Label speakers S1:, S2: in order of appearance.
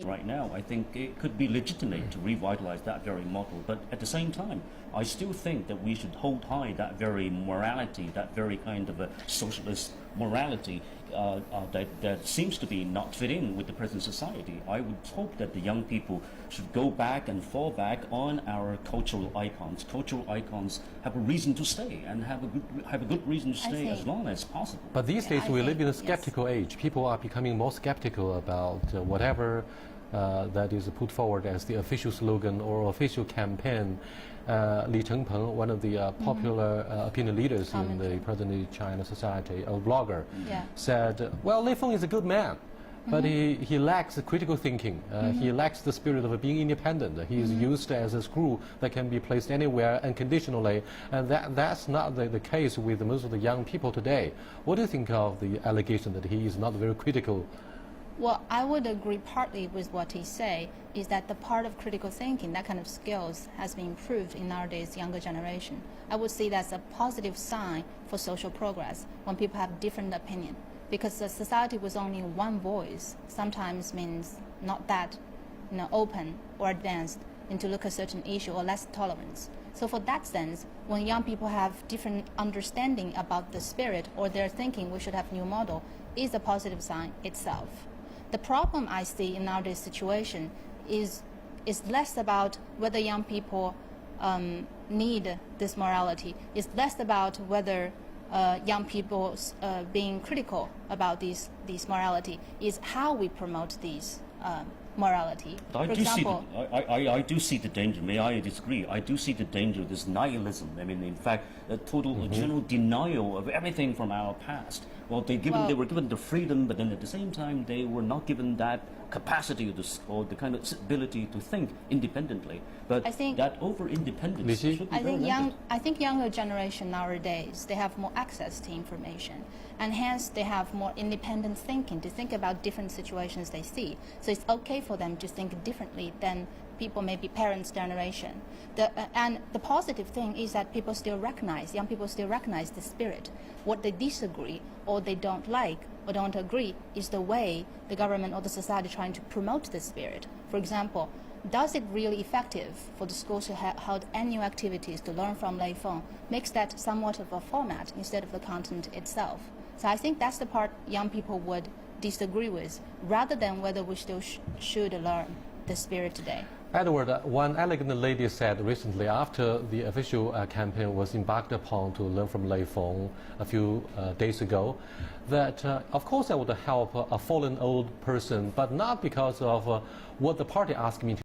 S1: Right now, I think it could be legitimate to revitalize that very model, but at the same time, I still think that we should hold high that very morality, that very kind of a socialist morality that seems to be not fit in with the present society. I would hope that the young people should go back and fall back on our cultural icons. Cultural icons have a reason to stay and have a good reason to stay as long as possible.
S2: But these days we live in a skeptical age. People are becoming more skeptical about whatever that is put forward as the official slogan or official campaign. Li Chengpeng, one of the popular opinion leaders in the present China society, a blogger, said, well, Lei Feng is a good man, but he lacks critical thinking. He lacks the spirit of being independent. He is used as a screw that can be placed anywhere unconditionally, and that's not the case with most of the young people today. What do you think of the allegation that he is not very critical?
S3: Well, I would agree partly with what he say, is that the part of critical thinking, that kind of skills, has been improved in nowadays younger generation. I would say that's a positive sign for social progress when people have different opinion. Because a society with only one voice sometimes means not that open or advanced into look at certain issue or less tolerance. So for that sense, when young people have different understanding about the spirit or their thinking, we should have new model, is a positive sign itself. The problem I see in nowadays situation is less about whether young people need this morality. It's less about whether young people being critical about this morality. Is how we promote these morality.
S1: I do see the danger. May I disagree? I do see the danger of this nihilism. I mean, in fact, a total general denial of everything from our past. Well, they were given the freedom, but then at the same time, they were not given that capacity or the kind of ability to think independently. But I think that over-independence should be
S3: I think younger generation nowadays, they have more access to information, and hence they have more independent thinking to think about different situations they see. So it's okay for them to think differently than people, maybe parents' generation. And the positive thing is that young people still recognize the spirit. What they disagree or they don't like or don't agree is the way the government or the society trying to promote the spirit. For example, does it really effective for the schools to hold annual activities to learn from Lei Feng? Makes that somewhat of a format instead of the content itself. So I think that's the part young people would disagree with, rather than whether we still should learn the spirit today.
S2: Edward, one elegant lady said recently, after the official campaign was embarked upon to learn from Lei Feng a few days ago, that of course I would help a fallen old person, but not because of what the party asked me to